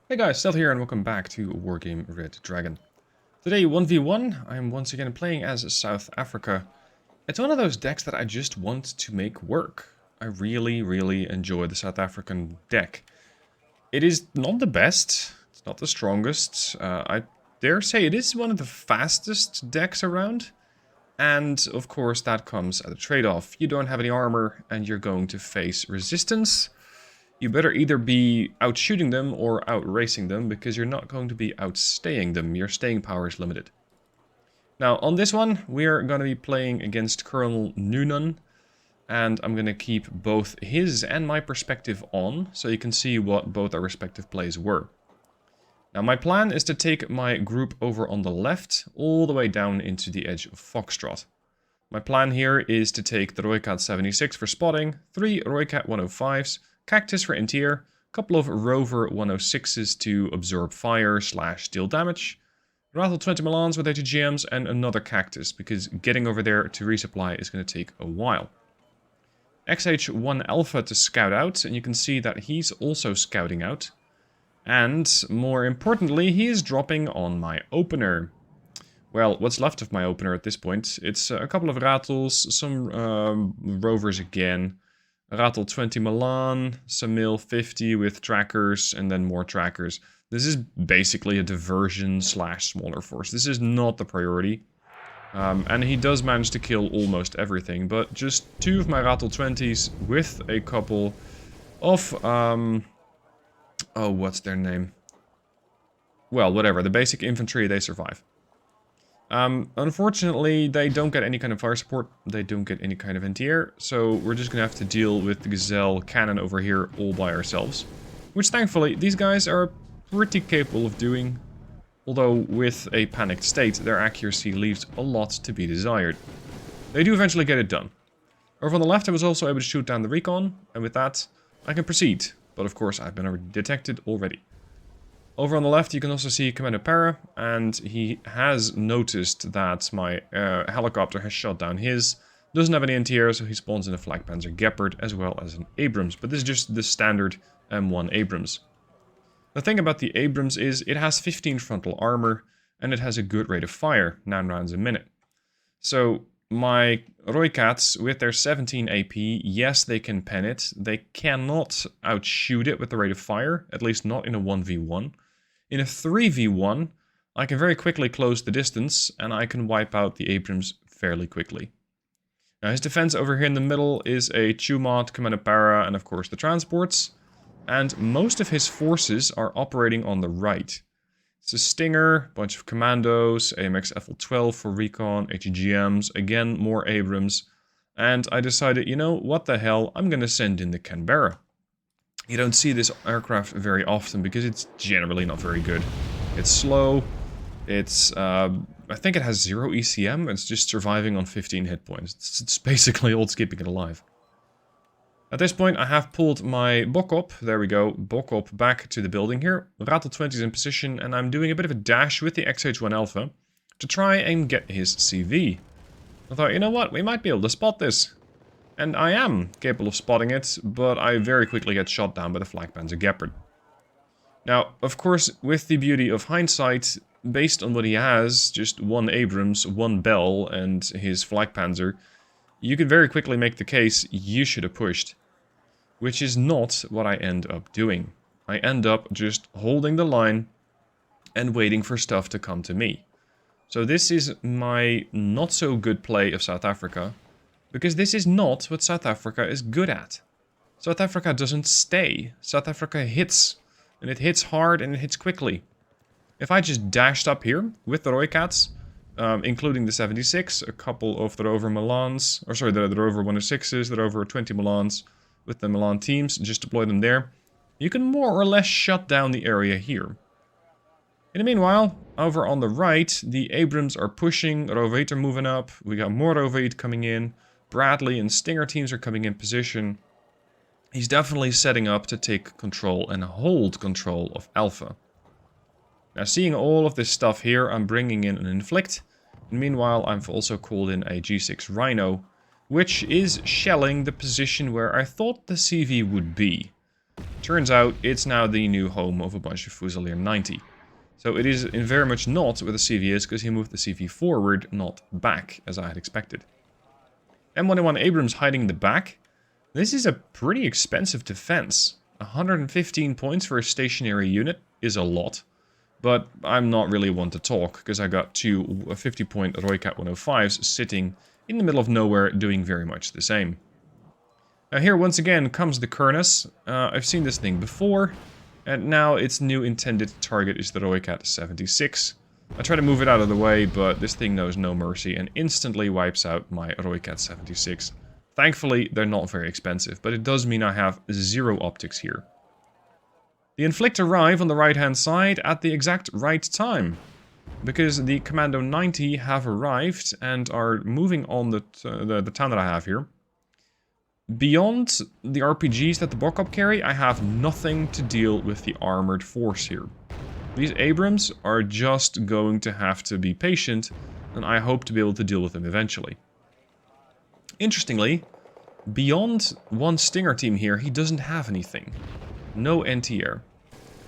Hey guys, Stealth here and welcome back to Wargame Red Dragon. Today 1v1, I'm once again playing as South Africa. It's one of those decks that I just want to make work. I really enjoy the South African deck. It is not the best, it's not the strongest, I dare say it is one of the fastest decks around. And of course that comes at a trade-off. You don't have any armor and you're going to face resistance. You better either be outshooting them or outracing them, because you're not going to be outstaying them. Your staying power is limited. Now, on this one, we're going to be playing against Colonel Noonan, and I'm going to keep both his and my perspective on, so you can see what both our respective plays were. Now, my plan is to take my group over on the left, all the way down into the edge of Foxtrot. My plan here is to take the Roycat 76 for spotting, 3 Roycat 105s, Cactus for interior, a couple of Rover 106s to absorb fire / deal damage, Rattle 20 Milans with ATGMs, and another Cactus, because getting over there to resupply is going to take a while. XH1 Alpha to scout out, and you can see that he's also scouting out. And, more importantly, he is dropping on my opener. Well, what's left of my opener at this point? It's a couple of Rattles, some Rovers again, Rattle 20 Milan, some Mil 50 with trackers, and then more trackers. This is basically a diversion / smaller force. This is not the priority. And he does manage to kill almost everything, but just 2 of my Rattle 20s with a couple of, oh, what's their name? Well, whatever, the basic infantry, they survive. Unfortunately, they don't get any kind of fire support, they don't get any kind of anti-air, so we're just gonna have to deal with the Gazelle cannon over here all by ourselves. Which, thankfully, these guys are pretty capable of doing, although with a panicked state, their accuracy leaves a lot to be desired. They do eventually get it done. Over on the left, I was also able to shoot down the recon, and with that, I can proceed, but of course, I've been detected already. Over on the left, you can also see Commander Para, and he has noticed that my helicopter has shot down his. Doesn't have any anti-air, so he spawns in a Flak Panzer Gepard as well as an Abrams, but this is just the standard M1 Abrams. The thing about the Abrams is it has 15 frontal armor, and it has a good rate of fire, 9 rounds a minute. So my Roycats, with their 17 AP, yes, they can pen it. They cannot outshoot it with the rate of fire, at least not in a 1v1. In a 3v1, I can very quickly close the distance, and I can wipe out the Abrams fairly quickly. Now, his defense over here in the middle is a Chumot, Commander Para, and of course the transports. And most of his forces are operating on the right. It's a Stinger, bunch of Commandos, AMX FL12 for recon, ATGMs, again more Abrams. And I decided, you know, what the hell, I'm gonna send in the Canberra. You don't see this aircraft very often because it's generally not very good. It's slow, it's, I think it has 0 ECM, it's just surviving on 15 hit points. It's basically old keeping it alive. At this point, I have pulled my Bokop, there we go, Bokop back to the building here. Rattle 20 is in position, and I'm doing a bit of a dash with the XH1 Alpha to try and get his CV. I thought, you know what, we might be able to spot this. And I am capable of spotting it, but I very quickly get shot down by the Flak Panzer Gepard. Now, of course, with the beauty of hindsight, based on what he has, just 1 Abrams, 1 Bell, and his Flak Panzer, you could very quickly make the case you should have pushed. Which is not what I end up doing. I end up just holding the line and waiting for stuff to come to me. So this is my not so good play of South Africa, because this is not what South Africa is good at. South Africa doesn't stay. South Africa hits. And it hits hard and it hits quickly. If I just dashed up here with the Roycats, including the 76, a couple of the Rover Milans, or sorry, the Rover 106s, the Rover 20 Milans, with the Milan teams, just deploy them there, you can more or less shut down the area here. In the meanwhile, over on the right, the Abrams are pushing, Rover 8 are moving up, we got more Rover 8 coming in, Bradley and Stinger teams are coming in position. He's definitely setting up to take control and hold control of Alpha. Now, seeing all of this stuff here, I'm bringing in an Inflict. And meanwhile, I've also called in a G6 Rhino, which is shelling the position where I thought the CV would be. Turns out it's now the new home of a bunch of Fusilier 90. So it is very much not where the CV is, because he moved the CV forward, not back, as I had expected. M1A1 Abrams hiding in the back. This is a pretty expensive defense. 115 points for a stationary unit is a lot. But I'm not really one to talk, because I got two 50-point Roycat 105s sitting in the middle of nowhere doing very much the same. Now here once again comes the Kurnus. I've seen this thing before, and now its new intended target is the Roycat 76. I try to move it out of the way, but this thing knows no mercy and instantly wipes out my Roycat 76. Thankfully, they're not very expensive, but it does mean I have 0 optics here. The Inflict arrive on the right-hand side at the exact right time, because the Commando 90 have arrived and are moving on the town that I have here. Beyond the RPGs that the Bokop carry, I have nothing to deal with the armored force here. These Abrams are just going to have to be patient, and I hope to be able to deal with them eventually. Interestingly, beyond one Stinger team here, he doesn't have anything. No NT-air.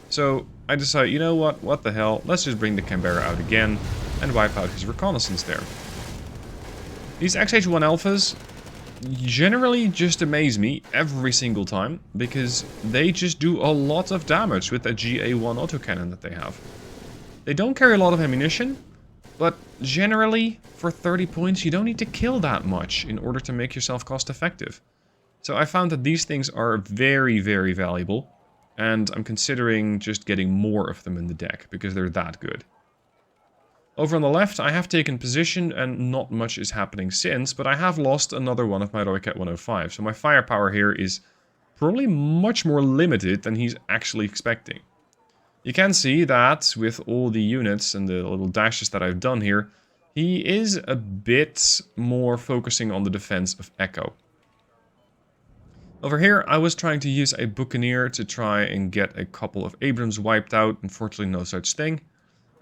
So I decide, you know what the hell, let's just bring the Canberra out again and wipe out his reconnaissance there. These XH1 Alphas generally just amaze me every single time, because they just do a lot of damage with that GA1 autocannon that they have. They don't carry a lot of ammunition, but generally, for 30 points, you don't need to kill that much in order to make yourself cost effective. So I found that these things are very, very valuable, and I'm considering just getting more of them in the deck, because they're that good. Over on the left, I have taken position, and not much is happening since, but I have lost another one of my Roycat 105, so my firepower here is probably much more limited than he's actually expecting. You can see that with all the units and the little dashes that I've done here, he is a bit more focusing on the defense of Echo. Over here, I was trying to use a Buccaneer to try and get a couple of Abrams wiped out. Unfortunately, no such thing.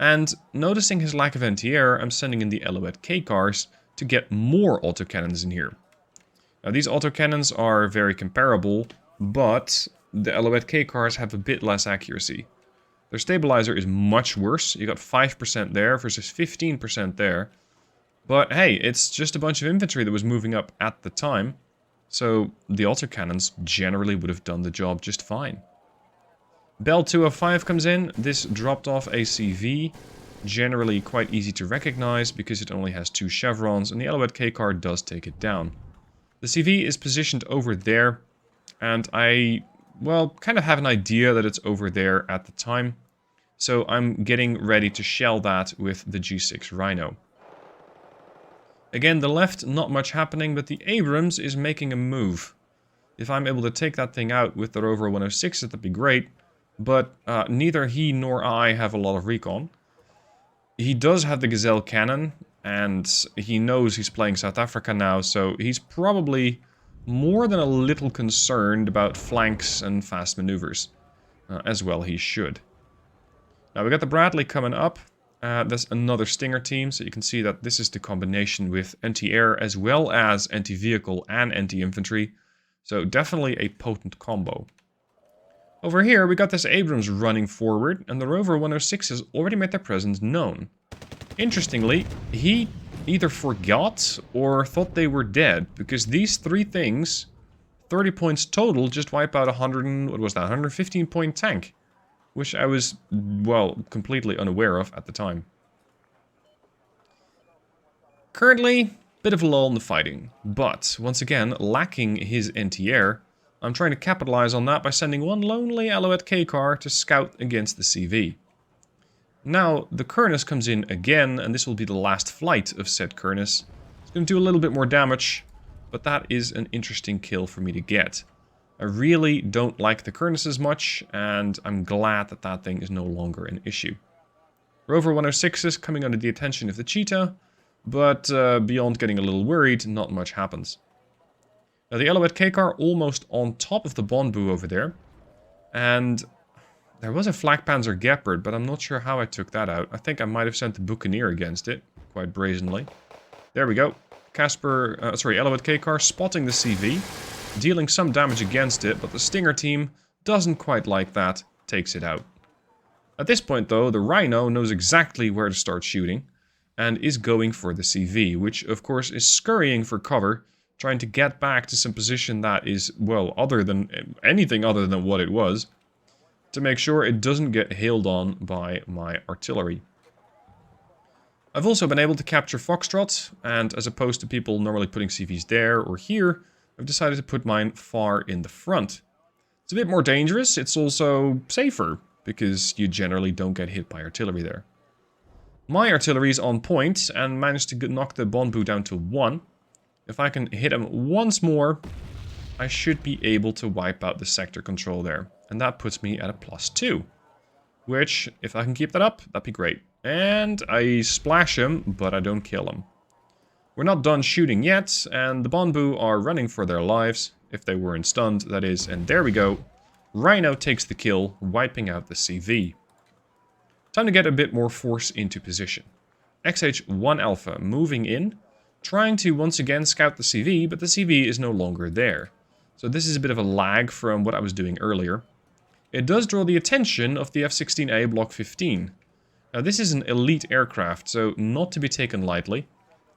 And noticing his lack of anti-air, I'm sending in the Ellouette K-Cars to get more autocannons in here. Now, these autocannons are very comparable, but the Ellouette K-Cars have a bit less accuracy. Their stabilizer is much worse. You got 5% there versus 15% there. But hey, it's just a bunch of infantry that was moving up at the time. So the autocannons generally would have done the job just fine. Bell 205 comes in. This dropped off a CV. Generally quite easy to recognize because it only has 2 chevrons, and the Ellouette K-car does take it down. The CV is positioned over there, and I, well, kind of have an idea that it's over there at the time. So I'm getting ready to shell that with the G6 Rhino. Again, the left, not much happening, but the Abrams is making a move. If I'm able to take that thing out with the Rover 106, that'd be great. But neither he nor I have a lot of recon. He does have the Gazelle cannon, and he knows he's playing South Africa now, so he's probably more than a little concerned about flanks and fast maneuvers. As well he should. Now we got the Bradley coming up. There's another Stinger team, so you can see that this is the combination with anti-air as well as anti-vehicle and anti-infantry. So definitely a potent combo. Over here we got this Abrams running forward, and the Rover 106 has already made their presence known. Interestingly, he either forgot or thought they were dead, because these 3 things, 30 points total, just wipe out 115 point tank. Which I was, well, completely unaware of at the time. Currently, bit of a lull in the fighting, but once again, lacking his anti-air, I'm trying to capitalize on that by sending one lonely Ellouette K-car to scout against the CV. Now, the Kurnus comes in again, and this will be the last flight of said Kurnus. It's going to do a little bit more damage, but that is an interesting kill for me to get. I really don't like the Kurnus as much, and I'm glad that that thing is no longer an issue. Rover 106 is coming under the attention of the Cheetah, but beyond getting a little worried, not much happens. Now the Ellouette K-Car almost on top of the Bonbu over there, and there was a Flak Panzer Gepard, but I'm not sure how I took that out. I think I might have sent the Buccaneer against it, quite brazenly. There we go. Ellouette K-Car spotting the CV. Dealing some damage against it, but the Stinger team doesn't quite like that, takes it out. At this point though, the Rhino knows exactly where to start shooting and is going for the CV, which of course is scurrying for cover, trying to get back to some position that is, well, anything other than what it was, to make sure it doesn't get hailed on by my artillery. I've also been able to capture Foxtrot, and as opposed to people normally putting CVs there or here, I've decided to put mine far in the front. It's a bit more dangerous, it's also safer, because you generally don't get hit by artillery there. My artillery is on point and managed to knock the Bonbu down to 1. If I can hit him once more, I should be able to wipe out the sector control there. And that puts me at a +2. Which, if I can keep that up, that'd be great. And I splash him, but I don't kill him. We're not done shooting yet, and the Bonbu are running for their lives. If they weren't stunned, that is. And there we go. Rhino takes the kill, wiping out the CV. Time to get a bit more force into position. XH1 Alpha moving in, trying to once again scout the CV, but the CV is no longer there. So this is a bit of a lag from what I was doing earlier. It does draw the attention of the F-16A Block 15. Now this is an elite aircraft, so not to be taken lightly.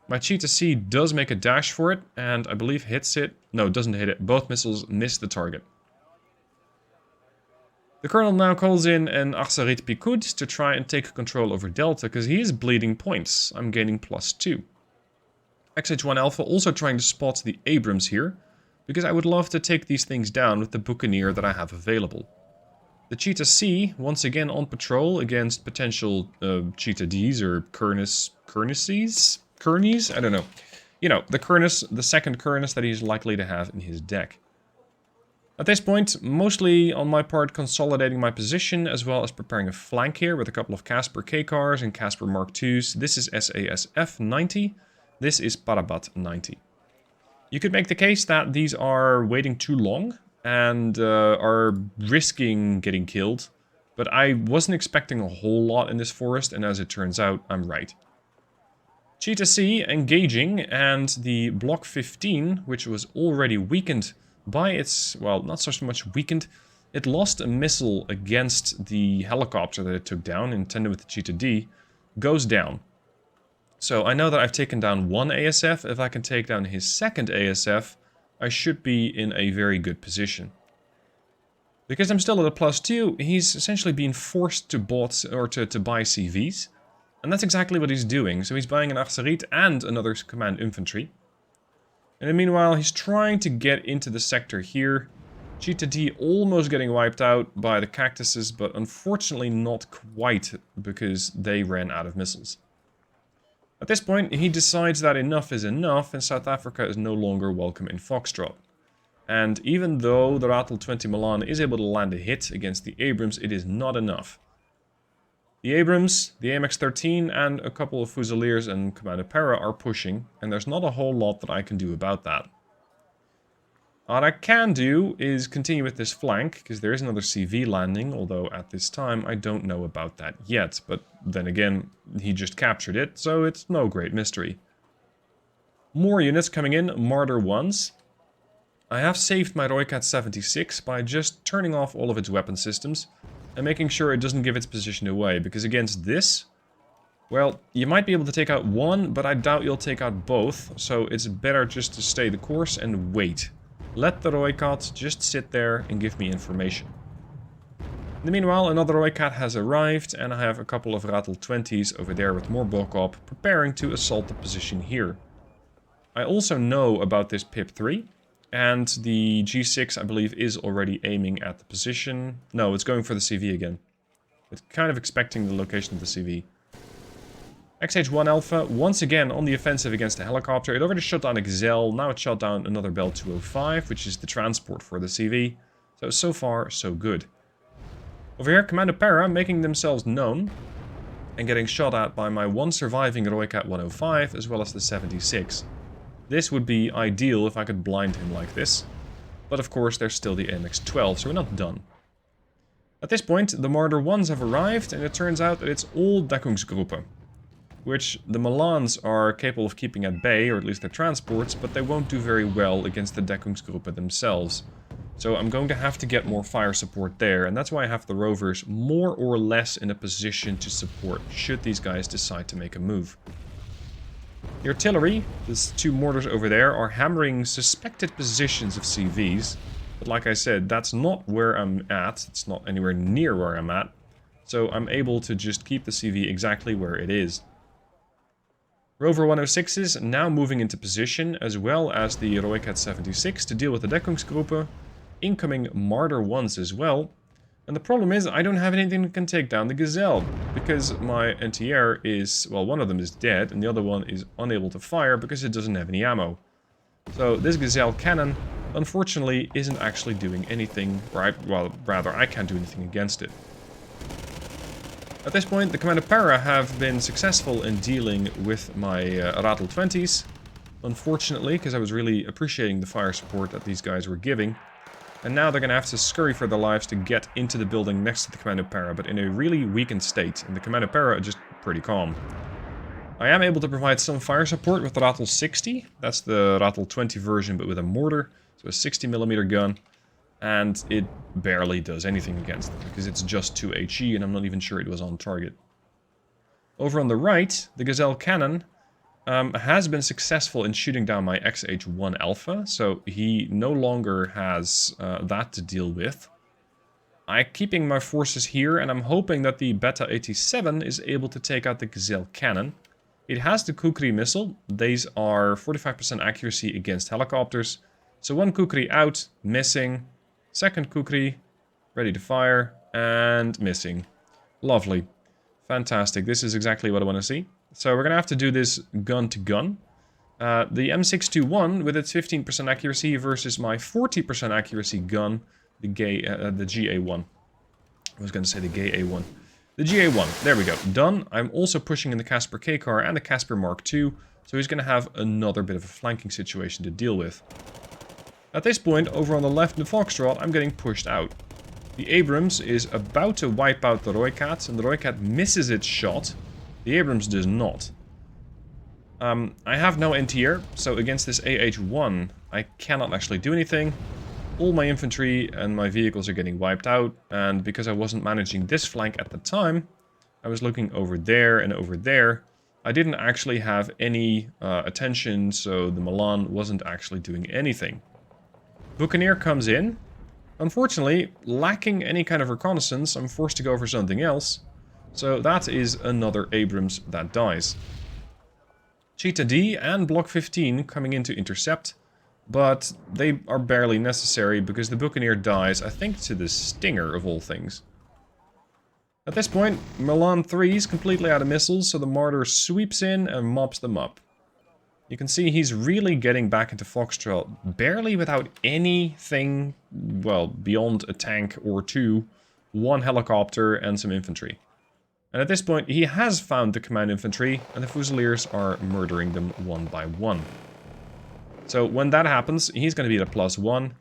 My Cheetah C does make a dash for it, and I believe hits it. No, doesn't hit it. Both missiles miss the target. The Colonel now calls in an Arsarit Picoud to try and take control over Delta, because he is bleeding points. I'm gaining +2. XH1 Alpha also trying to spot the Abrams here, because I would love to take these things down with the Buccaneer that I have available. The Cheetah C, once again on patrol against potential Cheetah Ds or Kearnies? I don't know. You know, the second Kearnies that he's likely to have in his deck. At this point, mostly on my part consolidating my position, as well as preparing a flank here with a couple of Casper K-Cars and Casper Mark IIs. This is SASF 90, this is Parabat 90. You could make the case that these are waiting too long and are risking getting killed, but I wasn't expecting a whole lot in this forest, and as it turns out, I'm right. Cheetah C engaging, and the Block 15, which was already weakened by its, well, not so much weakened, it lost a missile against the helicopter that it took down, intended with the Cheetah D, goes down. So I know that I've taken down one ASF. If I can take down his second ASF, I should be in a very good position. Because I'm still at a +2, he's essentially being forced to to buy CVs. And that's exactly what he's doing. So he's buying an Arsarit and another command infantry. And meanwhile, he's trying to get into the sector here. Cheetah D almost getting wiped out by the cactuses, but unfortunately not quite, because they ran out of missiles. At this point, he decides that enough is enough, and South Africa is no longer welcome in Foxtrot. And even though the Ratel 20 Milan is able to land a hit against the Abrams, it is not enough. The Abrams, the AMX-13, and a couple of Fusiliers and Commander Para are pushing, and there's not a whole lot that I can do about that. What I can do is continue with this flank, because there is another CV landing, although at this time I don't know about that yet. But then again, he just captured it, so it's no great mystery. More units coming in, Marder 1s. I have saved my Roycat 76 by just turning off all of its weapon systems and making sure it doesn't give its position away, because against this, well, you might be able to take out one, but I doubt you'll take out both, so it's better just to stay the course and wait. Let the Roycat just sit there and give me information. In the meanwhile, another Roycat has arrived, and I have a couple of Ratel 20s over there with more Bokop, preparing to assault the position here. I also know about this Pip 3, and the G6, I believe, is already aiming at the position. No, it's going for the CV again. It's kind of expecting the location of the CV. XH1 Alpha, once again on the offensive against the helicopter. It already shot down a Gazelle, now it shot down another Bell 205, which is the transport for the CV. So far, so good. Over here, Commander Para making themselves known, and getting shot at by my one surviving Roycat 105, as well as the 76. This would be ideal if I could blind him like this. But of course, there's still the MX-12, so we're not done. At this point, the Marder 1s have arrived, and it turns out that it's all Deckungsgruppe, which the Milans are capable of keeping at bay, or at least their transports, but they won't do very well against the Deckungsgruppe themselves. So I'm going to have to get more fire support there, and that's why I have the rovers more or less in a position to support should these guys decide to make a move. The artillery, these 2 mortars over there, are hammering suspected positions of CVs. But like I said, that's not where I'm at. It's not anywhere near where I'm at. So I'm able to just keep the CV exactly where it is. Rover 106s now moving into position, as well as the Roycat 76 to deal with the Deckungsgruppe. Incoming Marder 1s as well. And the problem is, I don't have anything that can take down the Gazelle. Because my NTR is, well, one of them is dead, and the other one is unable to fire because it doesn't have any ammo. So this Gazelle cannon, unfortunately, isn't actually doing anything, right? Well, rather, I can't do anything against it. At this point, the Commander Para have been successful in dealing with my Rattle 20s. Unfortunately, because I was really appreciating the fire support that these guys were giving. And now they're going to have to scurry for their lives to get into the building next to the Commander Para, but in a really weakened state. And the Commander Para are just pretty calm. I am able to provide some fire support with the Rattle 60. That's the Rattle 20 version, but with a mortar. So a 60mm gun. And it barely does anything against it, because it's just 2 HE, and I'm not even sure it was on target. Over on the right, the Gazelle cannon has been successful in shooting down my XH1 Alpha, so he no longer has that to deal with. I'm keeping my forces here, and I'm hoping that the Beta 87 is able to take out the Gazelle cannon. It has the Kukri missile. These are 45% accuracy against helicopters. So 1 Kukri out, missing. 2nd Kukri, ready to fire, and missing. Lovely. Fantastic. This is exactly what I want to see. So we're going to have to do this gun to gun. The M621 with its 15% accuracy versus my 40% accuracy gun, the GA1. I was going to say the gay A1. The GA1, there we go, done. I'm also pushing in the Casper K-Car and the Casper Mark II, so he's going to have another bit of a flanking situation to deal with. At this point, over on the left in the Foxtrot, I'm getting pushed out. The Abrams is about to wipe out the Roycat, and the Roycat misses its shot. The Abrams does not. I have no NTR, so against this AH-1, I cannot actually do anything. All my infantry and my vehicles are getting wiped out, and because I wasn't managing this flank at the time, I was looking over there and over there. I didn't actually have any attention, so the Milan wasn't actually doing anything. Buccaneer comes in. Unfortunately, lacking any kind of reconnaissance, I'm forced to go for something else. So that is another Abrams that dies. Cheetah D and Block 15 coming in to intercept, but they are barely necessary because the Buccaneer dies, I think, to the Stinger of all things. At this point, Milan 3 is completely out of missiles, so the Martyr sweeps in and mops them up. You can see he's really getting back into Foxtrot, barely without anything, well, beyond a tank or two, 1 helicopter and some infantry. And at this point, he has found the command infantry, and the Fusiliers are murdering them one by one. So when that happens, he's going to be at a +1,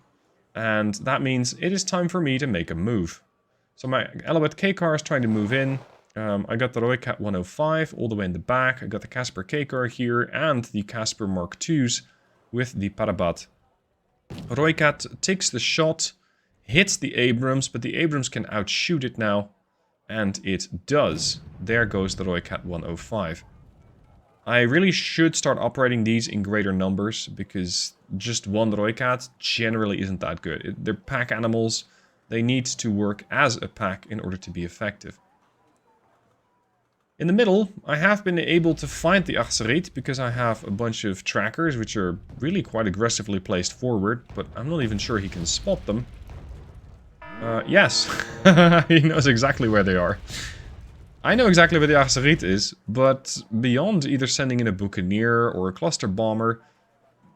and that means it is time for me to make a move. So my Elbit K-Car is trying to move in. I got the Roycat 105 all the way in the back. I got the Casper K-Car here and the Casper Mark IIs with the Parabat. Roycat takes the shot, hits the Abrams, but the Abrams can outshoot it now. And it does. There goes the Roycat 105. I really should start operating these in greater numbers, because just 1 Roycat generally isn't that good. They're pack animals. They need to work as a pack in order to be effective. In the middle, I have been able to find the Achsarit because I have a bunch of trackers which are really quite aggressively placed forward, but I'm not even sure he can spot them. Yes, he knows exactly where they are. I know exactly where the Achsarit is, but beyond either sending in a Buccaneer or a cluster bomber,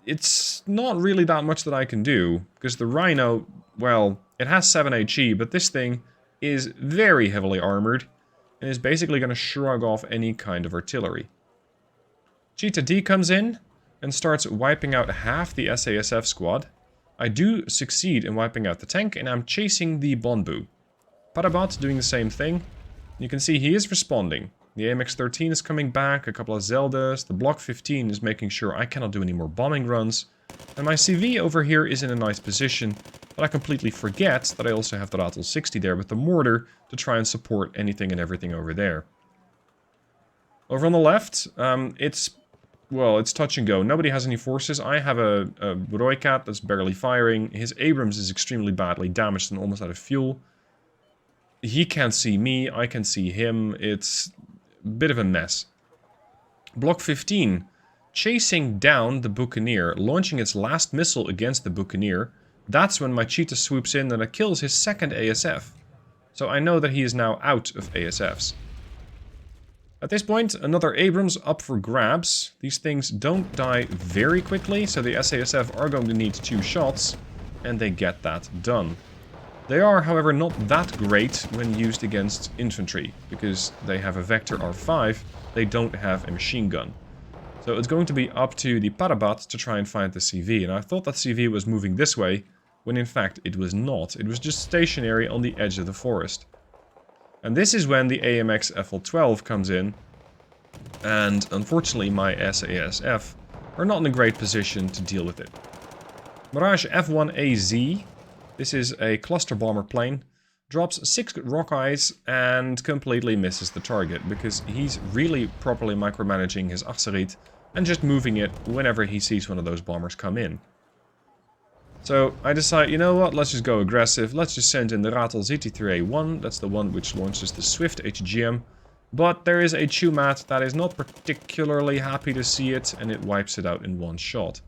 it's not really that much that I can do, because the Rhino, well, it has 7 HE, but this thing is very heavily armored, and is basically going to shrug off any kind of artillery. Cheetah D comes in and starts wiping out half the SASF squad. I do succeed in wiping out the tank, and I'm chasing the Bonbu. Parabat doing the same thing. You can see he is responding. The AMX-13 is coming back, a couple of Zeldas. The Block 15 is making sure I cannot do any more bombing runs. And my CV over here is in a nice position, but I completely forget that I also have the Rattle 60 there with the mortar to try and support anything and everything over there. Over on the left, it's touch and go. Nobody has any forces. I have a Roycat that's barely firing. His Abrams is extremely badly damaged and almost out of fuel. He can't see me, I can see him. It's a bit of a mess. Block 15, chasing down the Buccaneer, launching its last missile against the Buccaneer. That's when my Cheetah swoops in and it kills his second ASF. So I know that he is now out of ASFs. At this point, another Abrams up for grabs. These things don't die very quickly, so the SASF are going to need 2 shots, and they get that done. They are, however, not that great when used against infantry, because they have a Vector R5, they don't have a machine gun. So it's going to be up to the Parabat to try and find the CV, and I thought that CV was moving this way, when in fact it was not. It was just stationary on the edge of the forest. And this is when the AMX FL12 comes in, and unfortunately my SASF are not in a great position to deal with it. Mirage F1AZ, this is a cluster bomber plane, drops 6 Rockeyes and completely misses the target, because he's really properly micromanaging his Achsarit and just moving it whenever he sees one of those bombers come in. So I decide, you know what, let's just go aggressive. Let's just send in the Rattle ZT3A1. That's the one which launches the Swift HGM. But there is a Chumat that is not particularly happy to see it, and it wipes it out in one shot.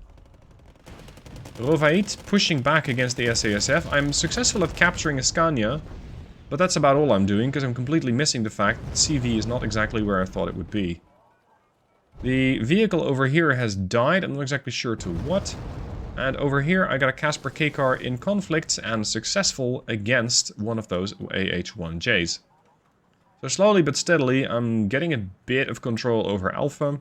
LoveofaWeasel pushing back against the SASF. I'm successful at capturing a Scania, but that's about all I'm doing, because I'm completely missing the fact that CV is not exactly where I thought it would be. The vehicle over here has died, I'm not exactly sure to what. And over here I got a Casper K-Car in conflict and successful against one of those AH-1Js. So slowly but steadily I'm getting a bit of control over Alpha.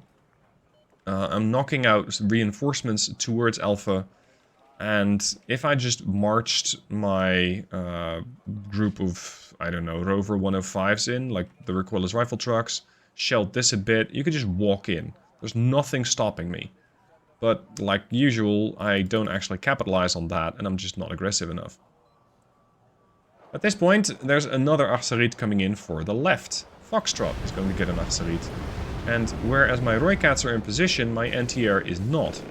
I'm knocking out reinforcements towards Alpha. And if I just marched my group of, I don't know, Rover 105s in, like the recoilless rifle trucks, shelled this a bit, you could just walk in. There's nothing stopping me. But, like usual, I don't actually capitalize on that, and I'm just not aggressive enough. At this point, there's another Achsarit coming in for the left. Foxtrot is going to get an Achsarit. And whereas my Roycats are in position, my NTR is not.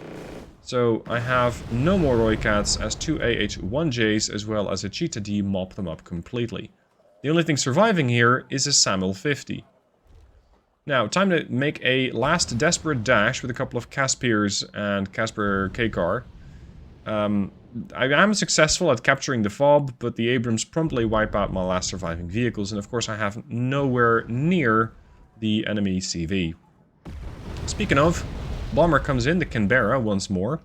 So I have no more Roycats, as 2 AH-1Js as well as a Cheetah D mop them up completely. The only thing surviving here is a Samuel 50. Now, time to make a last desperate dash with a couple of Caspiers and Casper K-Car. I am successful at capturing the FOB, but the Abrams promptly wipe out my last surviving vehicles, and of course I have nowhere near the enemy CV. Speaking of, Bomber comes in, the Canberra, once more.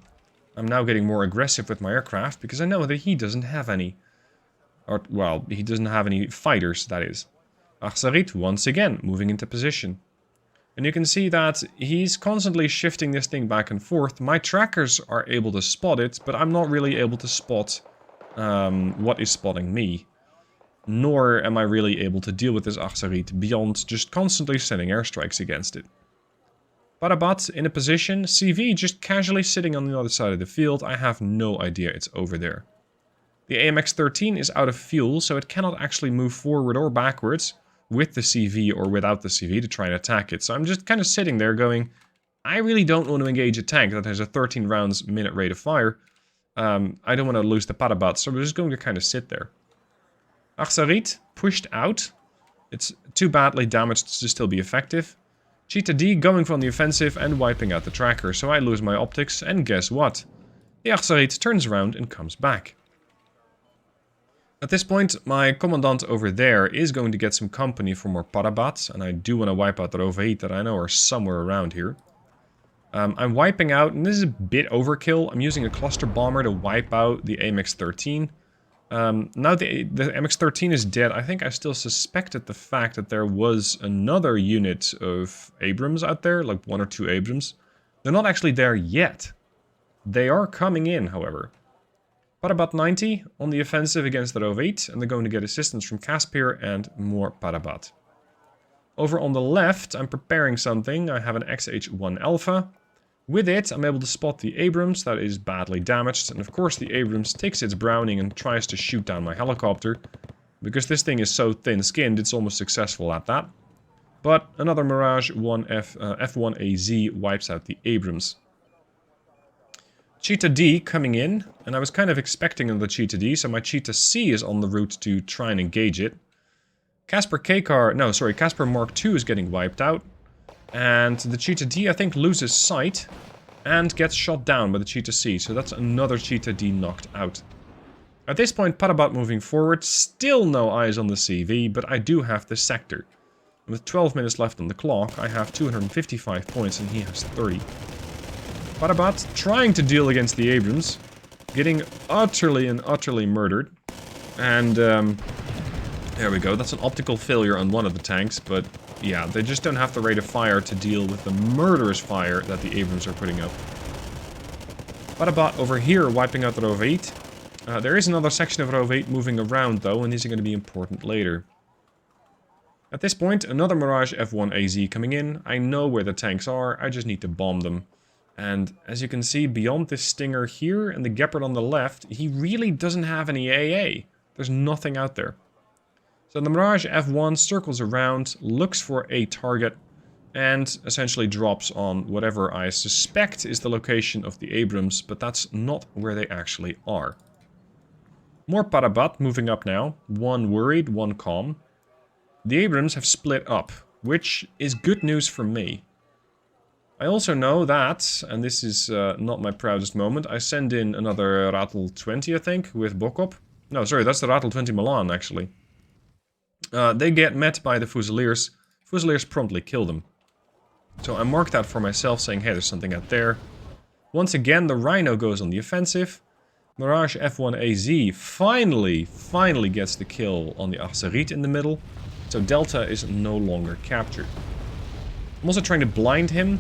I'm now getting more aggressive with my aircraft, because I know that he doesn't have any. Or, well, he doesn't have any fighters, that is. Achsarit, once again, moving into position. And you can see that he's constantly shifting this thing back and forth. My trackers are able to spot it, but I'm not really able to spot what is spotting me. Nor am I really able to deal with this Achsarit beyond just constantly sending airstrikes against it. Parabat in a position, CV just casually sitting on the other side of the field. I have no idea it's over there. The AMX-13 is out of fuel, so it cannot actually move forward or backwards with the CV or without the CV to try and attack it. So I'm just kind of sitting there going, I really don't want to engage a tank that has a 13 rounds minute rate of fire. I don't want to lose the Parabat, so we're just going to kind of sit there. Achsarit pushed out. It's too badly damaged to still be effective. Cheetah D going from the offensive and wiping out the tracker, so I lose my optics, and guess what? The Achsarit turns around and comes back. At this point, my commandant over there is going to get some company for more Parabats, and I do want to wipe out the LoveofaWeasel that I know are somewhere around here. I'm wiping out, and this is a bit overkill, I'm using a cluster bomber to wipe out the AMX-13. Now the MX-13 is dead, I think I still suspected the fact that there was another unit of Abrams out there, like 1 or 2 Abrams. They're not actually there yet. They are coming in, however. Parabat 90 on the offensive against the LoveofaWeasel, and they're going to get assistance from Caspier and more Parabat. Over on the left, I'm preparing something. I have an XH1 Alpha. With it, I'm able to spot the Abrams that is badly damaged. And of course the Abrams takes its Browning and tries to shoot down my helicopter. Because this thing is so thin-skinned, it's almost successful at that. But another Mirage F1AZ wipes out the Abrams. Cheetah D coming in, and I was kind of expecting another Cheetah D, so my Cheetah C is on the route to try and engage it. Casper Mark II is getting wiped out. And the Cheetah D, I think, loses sight and gets shot down by the Cheetah C. So that's another Cheetah D knocked out. At this point, Padabot moving forward. Still no eyes on the CV, but I do have the sector. With 12 minutes left on the clock, I have 255 points and he has 30. Padabot trying to deal against the Abrams. Getting utterly murdered. And there we go. That's an optical failure on one of the tanks, but yeah, they just don't have the rate of fire to deal with the murderous fire that the Abrams are putting up. Padabot over here wiping out the LoveofaWeasel. There is another section of LoveofaWeasel moving around though, and these are going to be important later. At this point, another Mirage F1AZ coming in. I know where the tanks are, I just need to bomb them. And as you can see, beyond this Stinger here and the Gepard on the left, he really doesn't have any AA. There's nothing out there. So the Mirage F1 circles around, looks for a target, and essentially drops on whatever I suspect is the location of the Abrams, but that's not where they actually are. More Padabot moving up now. One worried, one calm. The Abrams have split up, which is good news for me. I also know that, and this is not my proudest moment, I send in another Rattle 20, I think, with Bokop. No, sorry, that's the Rattle 20 Milan, actually. They get met by the Fusiliers. Fusiliers promptly kill them. So I mark that for myself, saying, hey, there's something out there. Once again, the Rhino goes on the offensive. Mirage F1AZ finally gets the kill on the Arcerit in the middle. So Delta is no longer captured. I'm also trying to blind him.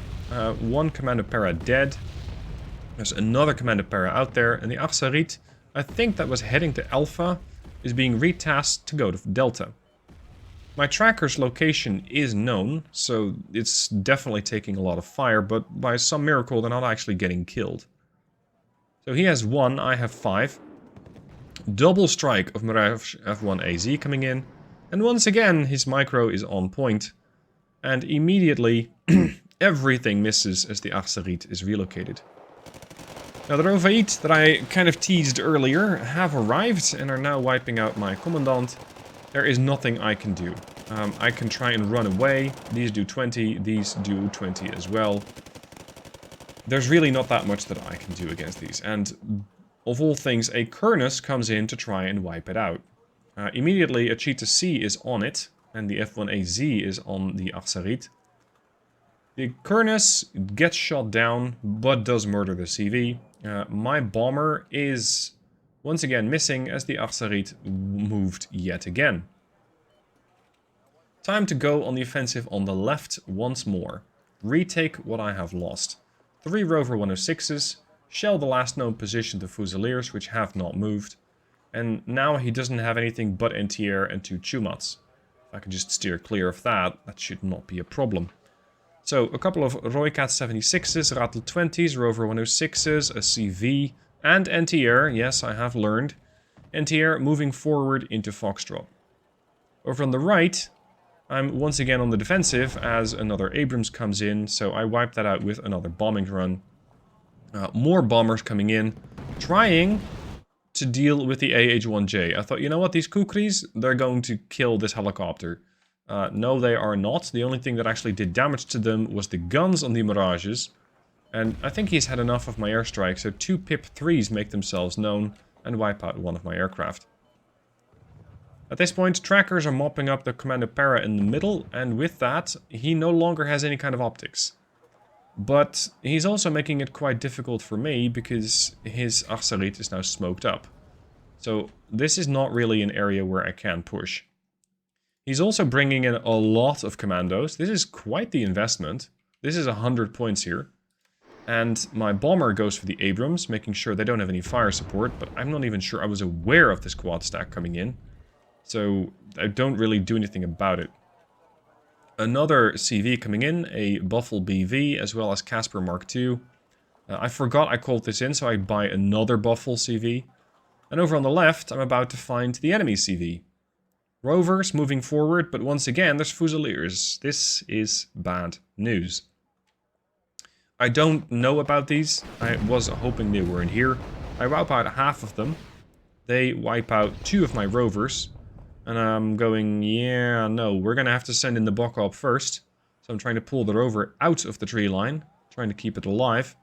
One Commando Para dead. There's another Commando Para out there. And the Arcerit, I think that was heading to Alpha, is being retasked to go to Delta. My tracker's location is known, so it's definitely taking a lot of fire, but by some miracle they're not actually getting killed. So he has 1, I have 5. Double strike of Mirage F1AZ coming in, and once again his micro is on point, and immediately everything misses as the Arcerit is relocated. Now the LoveofaWeasel that I kind of teased earlier have arrived and are now wiping out my Commandant. There is nothing I can do. I can try and run away. These do 20, these do 20 as well. There's really not that much that I can do against these. And of all things, a Kurnus comes in to try and wipe it out. Immediately, a Cheetah C is on it, and the F1AZ is on the Arcerit. The Kurnus gets shot down, but does murder the CV. My bomber is once again missing as the Arcerit moved yet again. Time to go on the offensive on the left once more. Retake what I have lost. 3 Rover 106s, shell the last known position to Fusiliers, which have not moved. And now he doesn't have anything but anti-air and 2 Chumats. If I can just steer clear of that, that should not be a problem. So, a couple of Roycat 76s, Rattle 20s, Rover 106s, a CV, and anti-air, yes, I have learned. Anti-air moving forward into Foxtrot. Over on the right, I'm once again on the defensive as another Abrams comes in, so I wipe that out with another bombing run. More bombers coming in, trying to deal with the AH-1J. I thought, you know what, these Kukris, they're going to kill this helicopter. No, they are not. The only thing that actually did damage to them was the guns on the Mirages. And I think he's had enough of my airstrike, so 2 PIP-3s make themselves known and wipe out one of my aircraft. At this point, trackers are mopping up the Commando Para in the middle, and with that, he no longer has any kind of optics. But he's also making it quite difficult for me, because his Arcerit is now smoked up. So this is not really an area where I can push. He's also bringing in a lot of commandos. This is quite the investment. This is 100 points here. And my bomber goes for the Abrams, making sure they don't have any fire support, but I'm not even sure I was aware of this quad stack coming in. So I don't really do anything about it. Another CV coming in, a Buffle BV, as well as Casper Mark II. I forgot I called this in, so I buy another Buffle CV. And over on the left, I'm about to find the enemy CV. Rovers moving forward, but once again, there's Fusiliers. This is bad news. I don't know about these. I was hoping they were in here. I wipe out half of them. They wipe out 2 of my Rovers. And I'm going, yeah, no, we're going to have to send in the Bok up first. So I'm trying to pull the Rover out of the tree line, trying to keep it alive.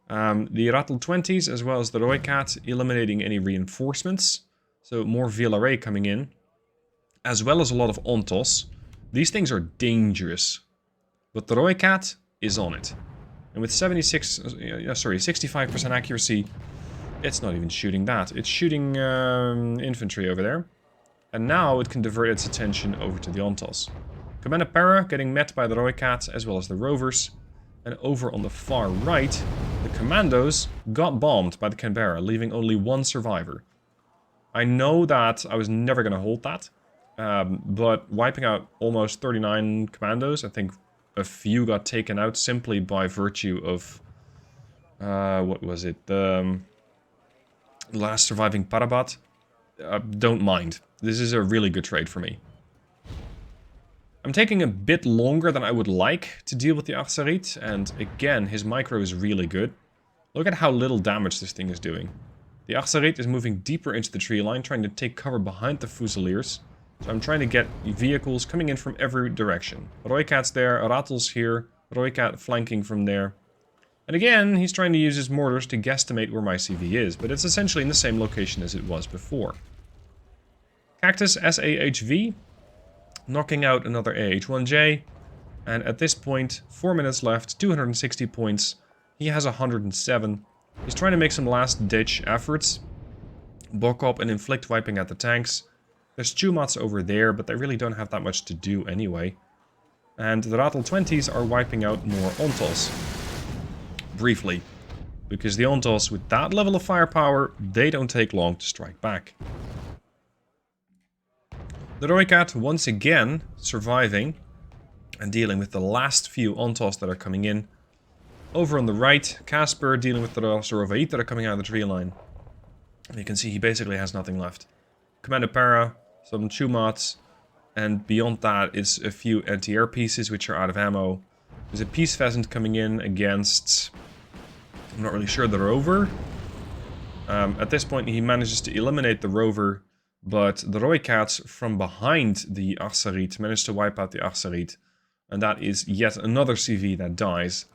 The Rattle 20s, as well as the Roycat, eliminating any reinforcements. So more Viale coming in, as well as a lot of Ontos. These things are dangerous, but the Roycat is on it. And with 65% accuracy, it's not even shooting that. It's shooting infantry over there. And now it can divert its attention over to the Ontos. Commander Para getting met by the Roycat, as well as the Rovers. And over on the far right, the Commandos got bombed by the Canberra, leaving only 1 survivor. I know that I was never going to hold that. But wiping out almost 39 Commandos, I think a few got taken out simply by virtue of... what was it? The last surviving Parabat. Don't mind. This is a really good trade for me. I'm taking a bit longer than I would like to deal with the Arsarit, and again, his micro is really good. Look at how little damage this thing is doing. The Arsarit is moving deeper into the tree line, trying to take cover behind the Fusiliers. So I'm trying to get vehicles coming in from every direction. Roycat's there, Rattle's here, Roycat flanking from there. And again, he's trying to use his mortars to guesstimate where my CV is, but it's essentially in the same location as it was before. Cactus SAHV, knocking out another AH1J, and at this point, 4 minutes left, 260 points, he has 107. He's trying to make some last-ditch efforts. Bokop and Inflict wiping out the tanks. There's Chumats over there, but they really don't have that much to do anyway. And the Rattle 20s are wiping out more Ontos. Briefly. Because the Ontos, with that level of firepower, they don't take long to strike back. The Roycat, once again, surviving and dealing with the last few Ontos that are coming in. Over on the right, Casper dealing with the Rostrova that are coming out of the tree line. And you can see he basically has nothing left. Commander Para, some Chumats, and beyond that it's a few anti-air pieces which are out of ammo. There's a Peace Pheasant coming in against... I'm not really sure, the Rover. At this point he manages to eliminate the Rover, but the Roycats from behind the Arsarit managed to wipe out the Arsarit. And that is yet another CV that dies.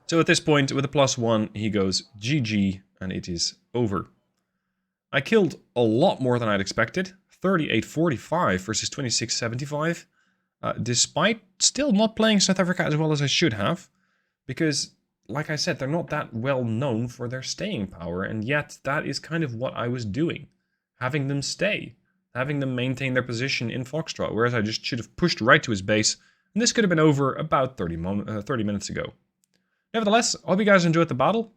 So at this point, with a +1, he goes GG, and it is over. I killed a lot more than I'd expected. 3845 versus 2675. Despite still not playing South Africa as well as I should have. Because, like I said, they're not that well known for their staying power. And yet, that is kind of what I was doing. Having them stay. Having them maintain their position in Foxtrot. Whereas I just should have pushed right to his base. And this could have been over about 30 minutes ago. Nevertheless, I hope you guys enjoyed the battle.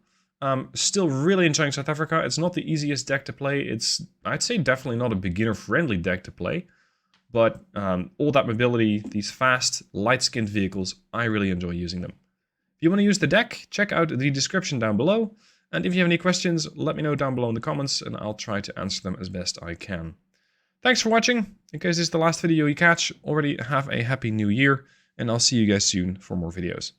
Still really enjoying South Africa. It's not the easiest deck to play. It's, I'd say, definitely not a beginner-friendly deck to play. But all that mobility, these fast, light-skinned vehicles, I really enjoy using them. If you want to use the deck, check out the description down below. And if you have any questions, let me know down below in the comments, and I'll try to answer them as best I can. Thanks for watching. In case this is the last video you catch, already have a happy new year, and I'll see you guys soon for more videos.